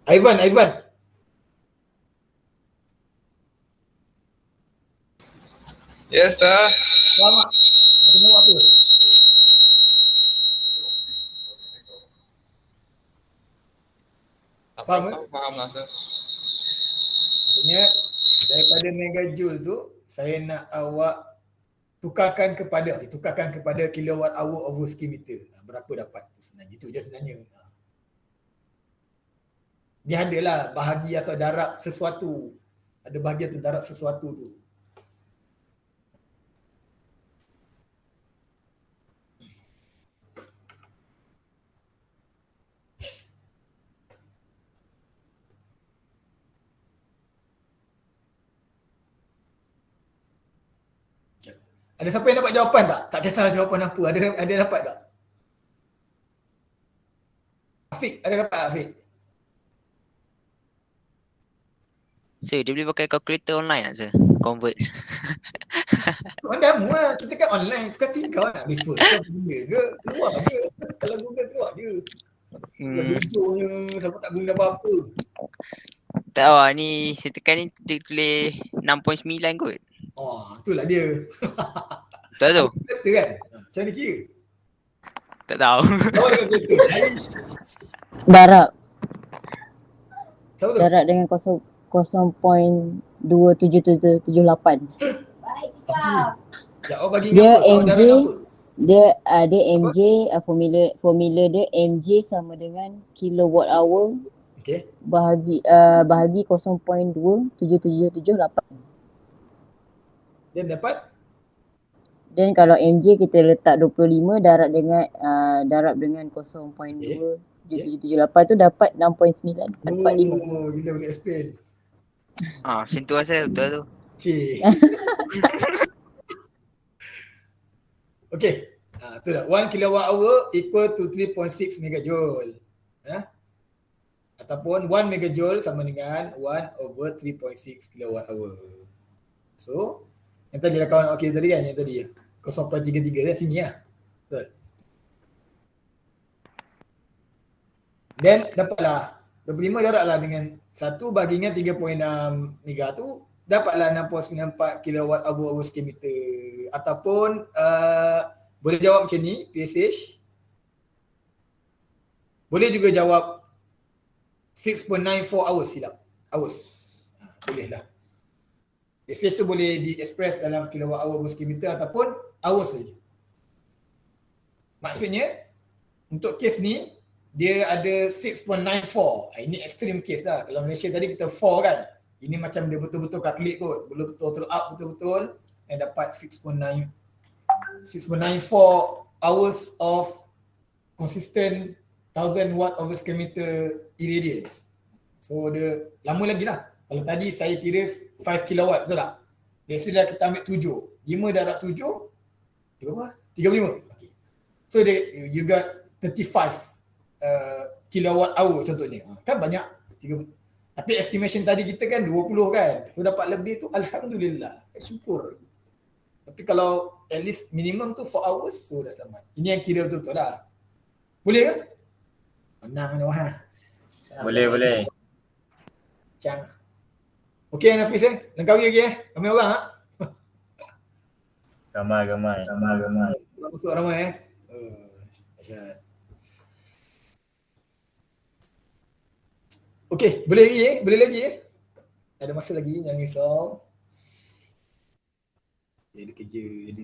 Ivan. Yes, sir. Faham tak? Kena buat apa? Faham ke? Faham lah, sir. Maksudnya daripada megajoule tu saya nak awak tukarkan kepada kilowatt hour over square meter. Berapa dapat sebenarnya? Itu je sebenarnya. Dia adalah bahagi atau darab sesuatu. Ada bahagi atau darab sesuatu tu. Ada siapa yang dapat jawapan tak? Tak kisah jawapan apa. Ada dapat tak? Afiq, ada dapat tak Afiq? Sir, dia boleh pakai calculator online tak, sir? Convert. Mandamu lah. Kita kan online. Tukar tinggal nak refer. Kau guna ke? Keluar je. Kalau Google keluar je. Videonya sampai tak guna apa-apa. Tak tahu lah, ni saya tekan ni dia tulis 6.9 kot. Itulah dia. Tak tahu. Kata kan? Macam mana kira? Tak tahu. Jawab dengan kereta. Darab. Siapa tu? Darab dengan 0.27778. Ya, awak bagi Dia apa? Awak MJ, darab apa? dia MJ, formula dia MJ sama dengan kilowatt hour Okey. bahagi 0.27778. Dia dapat? Dan kalau MJ kita letak 25 darab dengan 0.27778 tu dapat 6.945. Bila boleh explain. Macam tu lah, sir. Betul tu. Cik. Okey. Tu dah. 1 kilowatt hour equal to 3.6 megajoule. Ataupun 1 megajoule sama dengan 1/3.6 kilowatt hour. So, yang tadi lah kawan okey tadi kan, yang tadi 0.33 dah sini lah. Betul. Then dapatlah 25 darablah dengan 1 bagi dengan 3.6 mega tu dapatlah 6.94 kilowatt hour over square meter. Ataupun boleh jawab macam ni, PSH. Boleh juga jawab 6.94 hours silap. Hours. Boleh lah. PSH tu boleh di-express dalam kilowatt hour per square meter ataupun hours saja. Maksudnya untuk kes ni dia ada 6.94. Ini extreme case lah. Kalau Malaysia tadi kita 4 kan. Ini macam dia betul-betul calculate kot. Belum total up betul-betul and dapat 6.94 hours of consistent 1000 watt over square meter irradiance. So dia lama lagi lah. Kalau tadi saya kira 5 kilowatt, betul tak? Biasalah kita ambil 7. 5 darab 7, berapa? 35. Okay. So you got 35 kilowatt hour contohnya. Kan banyak. Tapi estimation tadi kita kan 20 kan. So dapat lebih tu alhamdulillah. Syukur. Tapi kalau at least minimum tu 4 hours, so dah selamat. Ini yang kira betul-betul dah. Boleh ke? Menang ni wah. Boleh. Cang. Okey Nafis Langkawi lagi Ramai orang tak? Ramai. Masuk ramai Dahsyat. Okey, boleh lagi Ada masa lagi, jangan risau. Dia ada kerja, jadi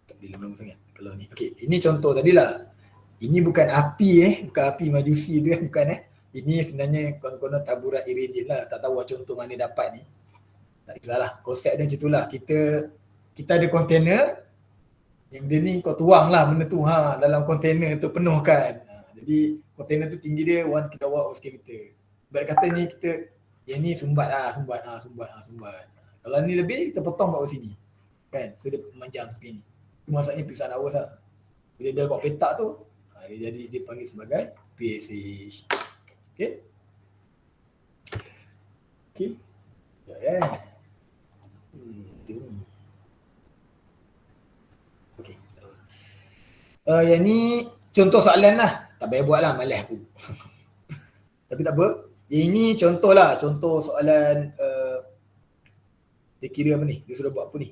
tak boleh lama-lama sangat kalau ni. Okey, ini contoh tadilah. Ini bukan api bukan api majusi tu bukan Ini sebenarnya konon-konon taburan iridium lah. Tak tahu contoh mana dapat ni. Tak kisahlah, konsep dia macam itulah. Kita ada kontainer yang dia ni kau tuang lah benda tu dalam kontainer tu penuhkan. Jadi kontainer tu tinggi dia 1 kilowatt per square meter. Ibarat kata ni kita yang ni sumbat. Kalau ni lebih kita potong bawa sini. Kan? So dia memanjang tepi ni. Itu maksudnya pisah hours lah. Bila dia buat petak tu, dia panggil sebagai PSH. Okey. Ya. Okey. Yang ni contoh soalan lah. Tak payah buat lah, malas aku. Tapi tak apa. Ini contoh lah. Contoh soalan dia kira apa ni? Dia sudah buat apa ni?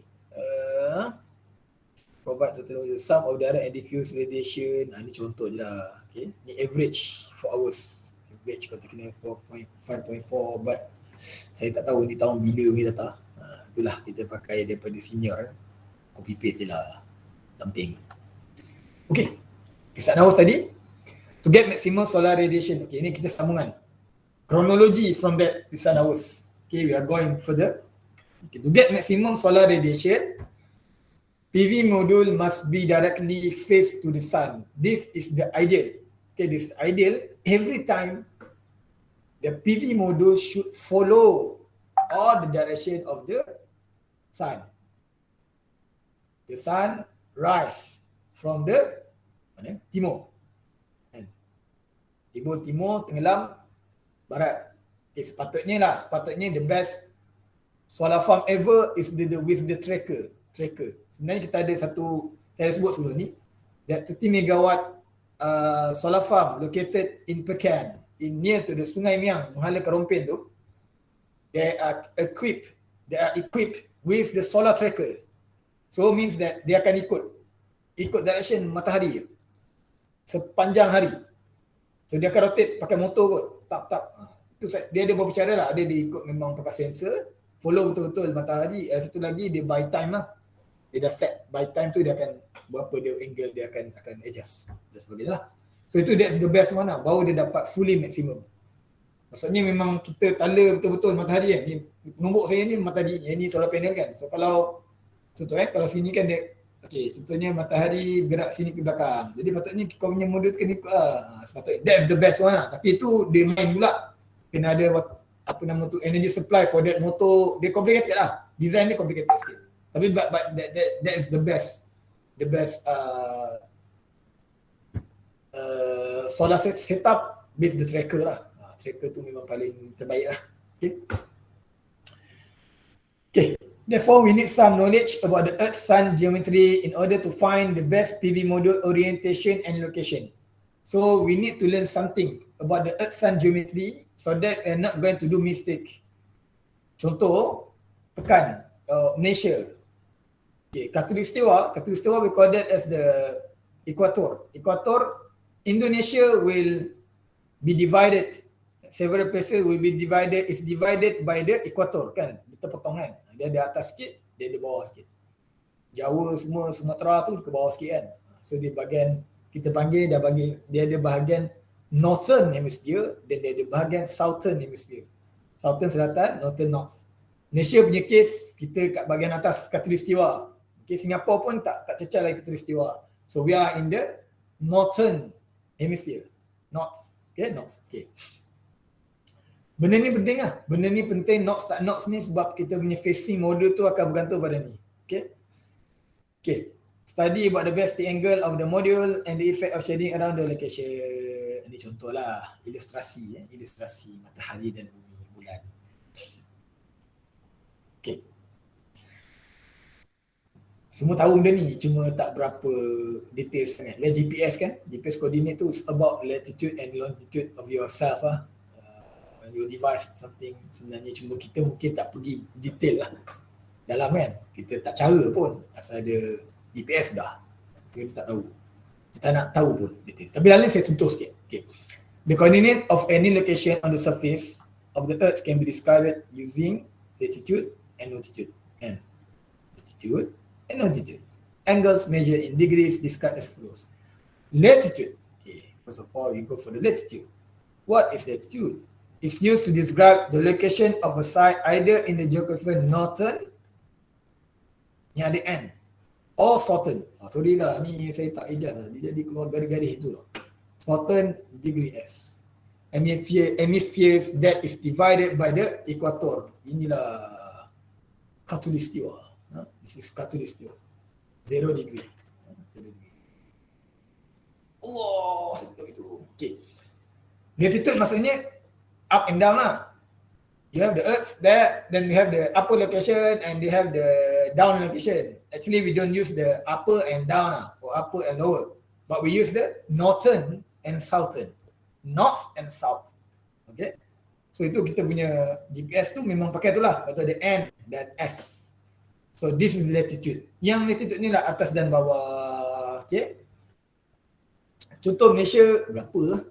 Provide total sum of direct and diffuse radiation. Ni contoh je lah. Okay. Ni average 4 hours. Average kalau kena 5.4, but saya tak tahu ni tahun bila ni data. Itulah kita pakai daripada senior. Copy paste je lah. Tak penting. Okay. Kisah hours tadi. To get maximum solar radiation. Okay, ini kita sambungan. Chronology from that kisah hours. Okay, we are going further. Okay, to get maximum solar radiation, PV module must be directly faced to the sun. This is the ideal. Okay, this is ideal. Every time the PV module should follow all the direction of the sun. The sun rise from the timur. Timur, tenggelam, barat. Okay, sepatutnya the best solar farm ever is with the tracker. Sebenarnya kita ada satu, saya dah sebut sebelum ni, that 30 megawatt solar farm located in Pekan, near to the Sungai Miang, Menghala Kerompin tu. They are equipped with the solar tracker. So means that dia akan ikut direction matahari sepanjang hari. So dia akan rotate pakai motor kot, tap. Itu dia ada berbicara lah, dia ikut memang pakai sensor, follow betul-betul matahari. Ada satu lagi dia by time lah. Dia dah set by time tu, dia akan berapa dia angle dia akan adjust dan sebagainya lah. So itu that's the best one lah, baru dia dapat fully maximum. Maksudnya memang kita tala betul-betul matahari kan. Ni nombok saya ni matahari, yang ni solar panel kan. So kalau contoh kalau sini kan dia contohnya matahari gerak sini ke belakang. Jadi patutnya kau punya modul tu kena ikut lah. Sepatutnya that's the best one lah. Tapi itu dia main pula. Kena ada apa nama tu, energy supply for that motor. Dia complicated lah. Design dia complicated sikit. Tapi but that is the best solar setup with the tracker lah. Tracker tu memang paling terbaik lah. Okay. Therefore, we need some knowledge about the Earth-Sun geometry in order to find the best PV module orientation and location. So we need to learn something about the Earth-Sun geometry so that we're not going to do mistake. Contoh, Pekan, Malaysia. Okay, Khatulistiwa we call that as the equator. Indonesia will be divided. Several places will be divided. It's divided by the equator kan. Kita potong kan. Dia ada atas sikit, dia ada bawah sikit. Jawa semua, Sumatera tu ke bawah sikit kan. So dia bahagian, kita panggil dia ada bahagian northern hemisphere dan dia ada bahagian southern hemisphere. Southern selatan, northern north. Malaysia punya case, kita kat bahagian atas Khatulistiwa. Okay, Singapura pun tak cecah lagi Khatulistiwa. So we are in the northern hemisphere. North. Okay, north. Okay. Benda ni penting lah. Benda ni penting north tak north ni sebab kita punya facing model tu akan bergantung pada ni. Okay. Okay. Study about the best angle of the module and the effect of shading around the location. Ini contoh lah. Ilustrasi. Ilustrasi matahari dan bumi, bulan. Okay. Semua tahu benda ni, cuma tak berapa detail sangat. Lihat GPS kan? GPS coordinate tu is about latitude and longitude of yourself lah. Your device something, sebenarnya cuma kita mungkin tak pergi detail lah dalam kan, kita tak cara pun asal ada GPS dah, so kita tak tahu, kita nak tahu pun detail. Tapi dalam ni saya sentuh sikit. Okay. The coordinate of any location on the surface of the earth can be described using latitude and longitude and latitude and longitude. Angles measured in degrees described as follows. Latitude. Okay, first of all we go for the latitude. What is latitude? It's used to describe the location of a site either in the geographical northern yang ada N or southern. Sorry lah, ni saya tak ejaz lah. Dia jadi keluar garis-garis tu lah. Southern degree S. Hemispheres that is divided by the equator. Inilah Khatulistiwa. This is Khatulistiwa. 0 degree. Allah, sebab itu. Okay. Latitude maksudnya up and down lah. You have the earth there, then we have the upper location and you have the down location. Actually, we don't use the upper and down lah, or upper and lower. But we use the northern and southern. North and south. Okay. So itu kita punya GPS tu memang pakai tu lah. Lepas tu ada N dan S. So this is the latitude. Yang latitude ni lah atas dan bawah. Okay. Contoh Malaysia berapa?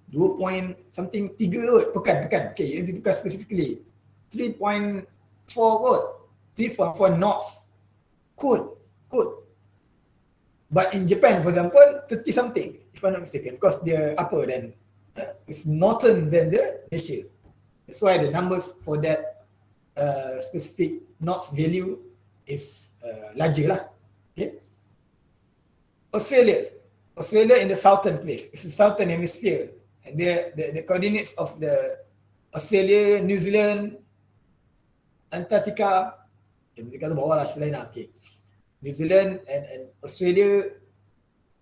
2 point something 3 kot, pekan. Okay, you bukan specifically 3.4 kot, 3.4 knots. Could. But in Japan, for example, 30 something, if I'm not mistaken, because they're upper than, it's northern than the Malaysia. That's why the numbers for that specific knots value is larger lah. Okay. Australia in the southern place, it's the southern hemisphere. The coordinates of the Australia, New Zealand, Antarctica, Antarctica tu bawah lah selain lah. Okay. New Zealand and Australia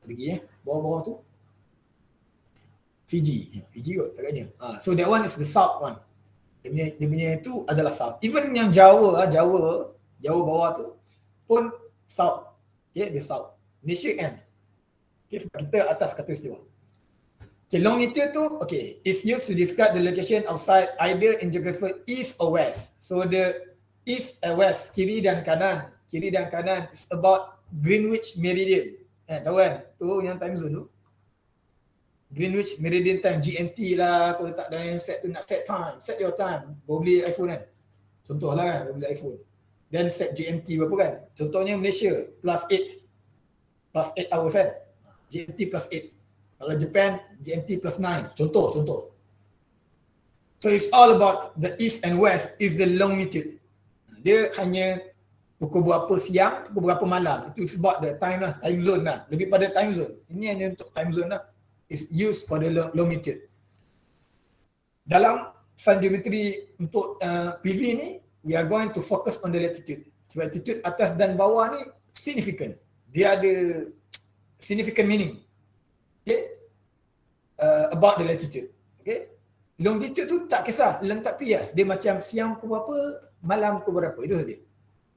lagi bawah-bawah tu Fiji kot agaknya. So that one is the south one. Dia punya tu adalah south. Even yang Jawa bawah tu pun south. Okay, the south. Malaysia N. Okay, sebab kita atas khatulistiwa. Okay, longitude tu, okay, is used to describe the location of site either in geographical east or west. So the east and west, kiri dan kanan is about Greenwich Meridian. Tahu kan? Tu yang time zone tu. Greenwich Meridian time, GMT lah. Kalau letak dalam set tu nak set time, set your time. Baru beli iPhone kan? Contoh lah kan, baru beli iPhone. Then set GMT berapa kan? Contohnya Malaysia, plus 8 hours kan? GMT plus 8. Kalau Japan, GMT plus 9. Contoh. So it's all about the east and west is the longitude. Dia hanya pukul berapa siang, pukul berapa malam. Itu sebab the time lah, time zone lah. Lebih pada time zone. Ini hanya untuk time zone lah. It's used for the longitude. Dalam sun geometry untuk PV ni, we are going to focus on the latitude. So latitude atas dan bawah ni significant. Dia ada significant meaning. Okay, about the latitude. Okay, longitude tu tak kisah, tak payah. Dia macam siang pukul berapa, malam pukul berapa, itu saja.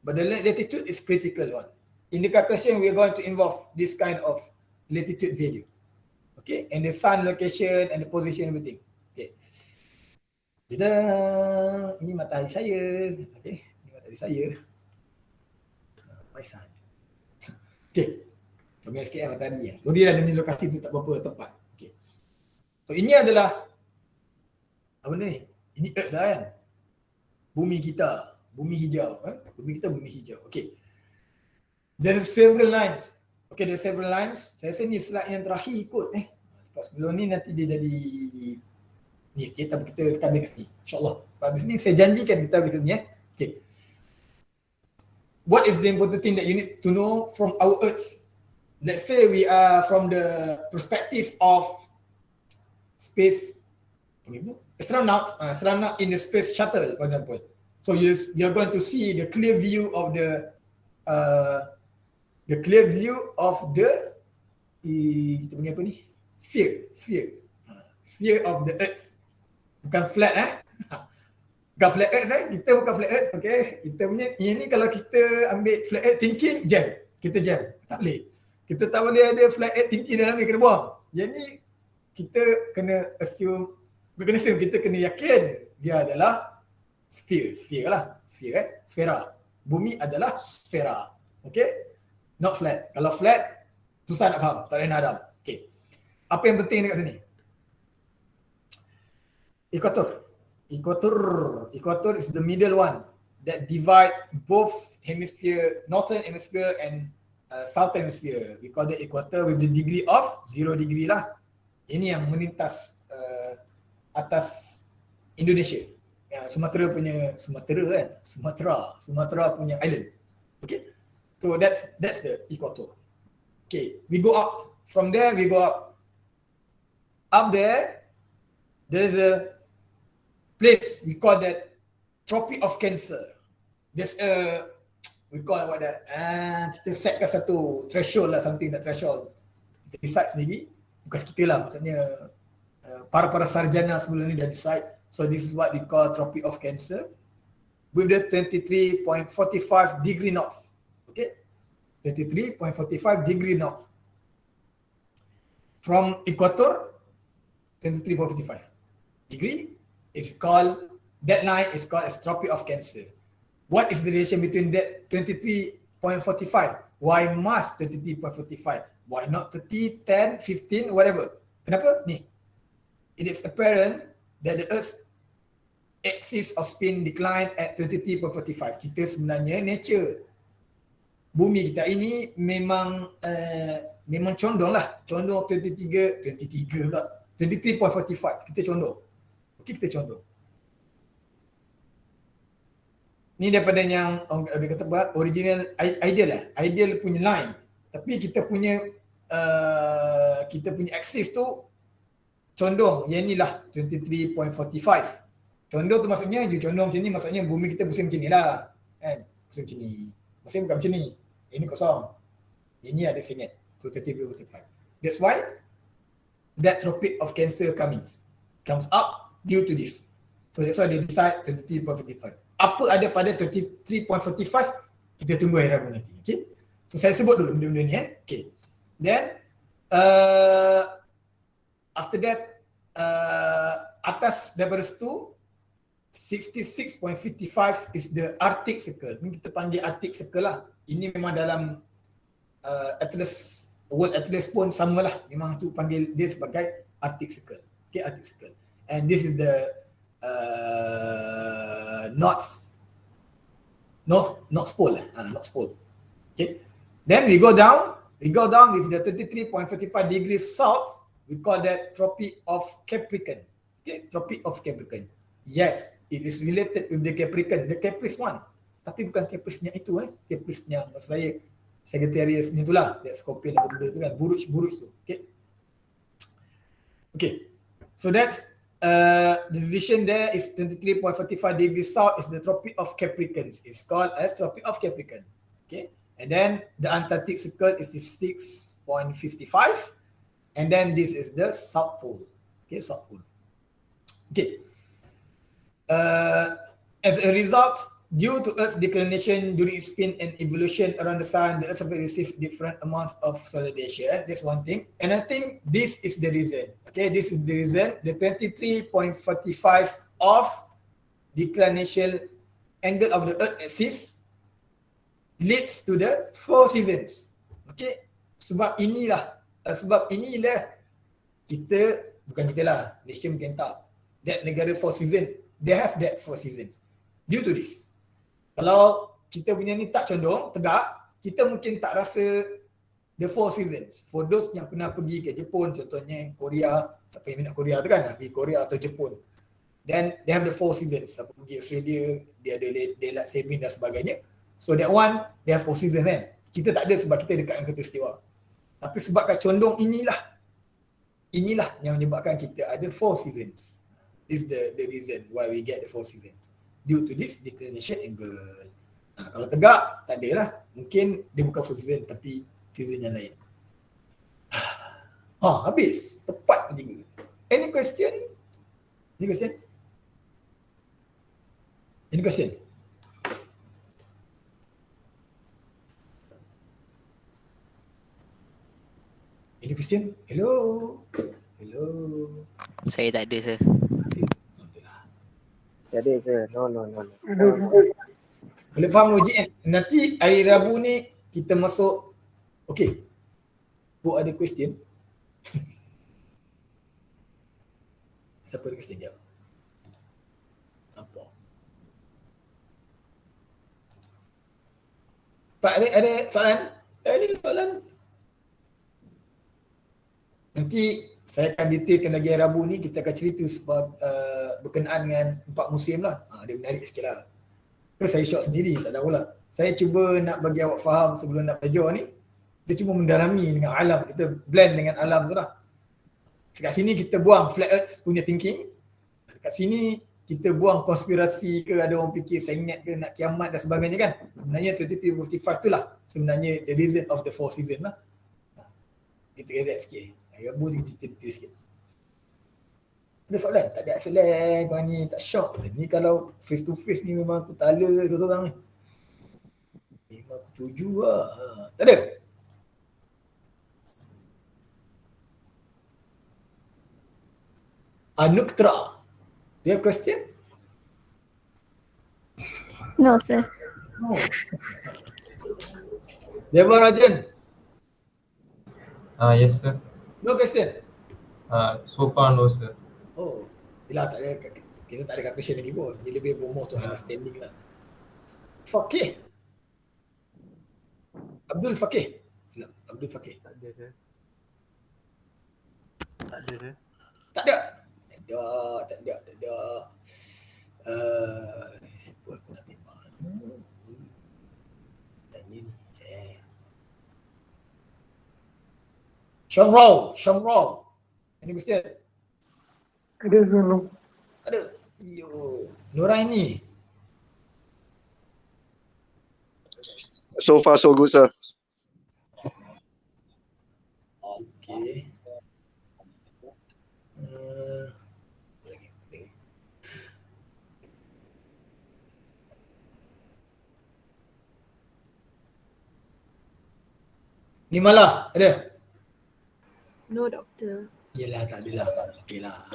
But the latitude is critical one. In the calculation, we are going to involve this kind of latitude value. Okay, and the sun location and the position everything. Okay. Ini matahari saya. Okay, ini matahari saya. My sun. Okay. Kami sikit lah matahari ya. So dia dah ni lokasi tu tak berapa tepat. Okay. So ini adalah apa ni? Ini earth lah kan. Bumi kita, bumi hijau kan? Bumi kita bumi hijau. Okay. There's several lines. Okay, there's several lines. Saya rasa ni slide yang terakhir ikut Lepas sebelum ni nanti dia jadi ni sikit tapi kita habis ni. InsyaAllah. Habis ni saya janjikan kita habis ni Okay. What is the important thing that you need to know from our earth? let's say we are from the perspective of space astronaut in the space shuttle, for example. So you're going to see the clear view of the kita panggil apa ni? Sphere of the earth. Bukan flat bukan flat earth kita bukan flat earth, okay? Kita punya ini kalau kita ambil flat earth thinking kita jam. Tak boleh. Kita tak boleh ada flat earth thinking dalam ni, kena buang. Jadi kita kena assume, kita kena yakin dia adalah sfera. Bumi adalah sfera. Okay? Not flat. Kalau flat, susah nak faham. Tak boleh nak hadam. Okay. Apa yang penting dekat sini? Equator is the middle one that divide both hemisphere, northern hemisphere and southern hemisphere. We call the equator with the degree of 0 degree lah. Ini yang melintas atas Indonesia. Sumatera punya island. Okay. So that's the equator. Okay, we go up. From there we go up. Up there is a place we call that Tropic of Cancer. There's a we call what that? Kita setkan satu threshold lah, something that threshold. Kita decide sendiri. Bukan kita lah, maksudnya para sarjana sebelum ni dah decide. So this is what we call Tropic of Cancer with the 23.45 degree north. Okay, 23.45 degree north. From equator, 23.45 degree is called, that line is called as Tropic of Cancer. What is the relation between that 23.45? Why must 23.45? Why not 30, 10, 15, whatever? Kenapa? Ni. It is apparent that the Earth's axis of spin decline at 23.45. Kita sebenarnya nature bumi kita ini memang condong lah. Condong 23 pula. 23.45. Kita condong. Okay, kita condong. Ni daripada yang orang kata buat original ideal lah. Ideal punya line. Tapi kita punya axis tu condong. Yang ni lah 23.45. Condong tu maksudnya you condong macam ni, maksudnya bumi kita pusing macam ni lah. Kan? Pusing macam ni. Pusing bukan macam ni. Ini kosong. Ini ada sengit. So 23.45. That's why that Tropic of Cancer comes up due to this. So that's why they decide 23.45. Apa ada pada 23.45, kita tunggu hari Rabu nanti. Okay. So saya sebut dulu benda-benda ni. Okay. Then after that atas daripada situ 66.55 is the Arctic Circle. Ini kita panggil Arctic Circle lah. Ini memang dalam Atlas, World Atlas pun samalah. Memang tu panggil dia sebagai Arctic Circle. Okay, Arctic Circle. And this is the North Pole lah. North Pole. Okay. Then we go down with the 23.45 degrees south. We call that Tropic of Capricorn. Okay, Tropic of Capricorn. Yes, it is related with the Capricorn, the Caprice one. Tapi bukan Caprice-nya itu Caprice-nya maksud saya Sagittarius-nya itulah, that Scorpion apa benda tu kan, buruj tu. Okay. Okay. So that's the division there is 23.45 degrees south is the Tropic of Capricorn. It's called as Tropic of Capricorn. Okay. And then the Antarctic Circle is the 6.55. And then this is the South Pole. Okay, South Pole. Okay. As a result, due to Earth's declination during its spin and evolution around the sun, the Earth has received different amounts of radiation. That's one thing. And I think this is the reason. Okay, this is the reason. The 23.45 of declination angle of the Earth axis leads to the 4 seasons. Okay, sebab inilah kita, bukan kita lah, Malaysia mungkin tak. That negara 4 season, they have that 4 seasons. Due to this. Kalau kita punya ni tak condong, tegak, kita mungkin tak rasa the 4 seasons. For those yang pernah pergi ke Jepun, contohnya Korea, siapa yang minat Korea tu kan, pergi Korea atau Jepun. Then they have the 4 seasons. Siapa pergi Australia, dia ada daylight saving dan sebagainya. So that one, they have 4 seasons kan. Kita tak ada sebab kita dekat dengan khatulistiwa. Tapi sebab kat condong inilah yang menyebabkan kita ada 4 seasons. This is the reason why we get the 4 seasons. Due to this declination angle. Kalau tegak, tak ada lah. Mungkin dia bukan 4 season tapi season yang lain. Habis. Tepat juga. Any question? Any question? Any question? Any question? Hello? Hello? Saya tak ada, sir. Jadi sir, no. Boleh faham logik kan? Nanti hari Rabu ni kita masuk. Okay. Bu ada question? Siapa ada question? Jawab. Apa? Pak, ada soalan? Ada soalan? Nanti saya akan detailkan lagi hari Rabu ni, kita akan cerita sebab berkenaan dengan 4 musim lah. Dia menarik sikit lah. Saya syok sendiri, tak tahu lah. Saya cuba nak bagi awak faham sebelum nak belajar ni, kita cuba mendalami dengan alam, kita blend dengan alam tu lah. Dekat sini kita buang flat earth punya thinking. Dekat sini kita buang konspirasi ke, ada orang fikir sengit ke, nak kiamat dan sebagainya kan. Sebenarnya 2355 tu lah sebenarnya the reason of the 4 season lah. Kita gezet sikit. Rabu ni cerita sikit. Ada soalan? Tak ada soalan. Kau ni tak syok. Ni kalau face to face ni memang aku tala seorang ni. Memang aku tuju lah. Tak ada? Anuktra. Do you have question? No, sir. No. Dewa Rajan. Yes, sir. No question? So far, no, sir. Oh. Yelah, tak ada, kita tak ada question lagi pun. Dia lebih more to understanding lah. Fakih. Abdul Fakih. Silap, Abdul Fakih. Tak ada, sir. Tak ada, sir. Tak ada. Tak ada. Siapa aku nak tembak? Tanya ni. Syamrau. Any question? Ada dulu. Ada. Yo. Nuraini. So far so good, sir. Okay. Ni malah ada? No, doktor. Yelah, tak adalah. Okey lah.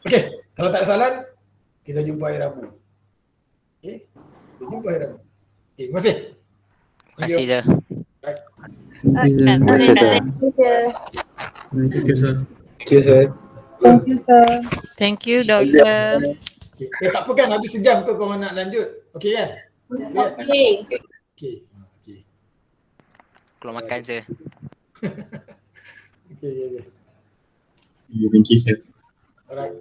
Okey, kalau tak ada soalan, kita jumpa hari Rabu. Okey, kita jumpa hari Rabu. Okey, terima kasih. Terima kasih, sir. Right. Terima kasih, sir. Thank you, sir. Thank you sir. Thank you, sir. Thank you, doktor. Okay. Tak apa kan, habis sejam ke kau nak lanjut? Okey kan? Okay. Okey. Keluar makan, sir. Okey. Thank you, sir. Alright.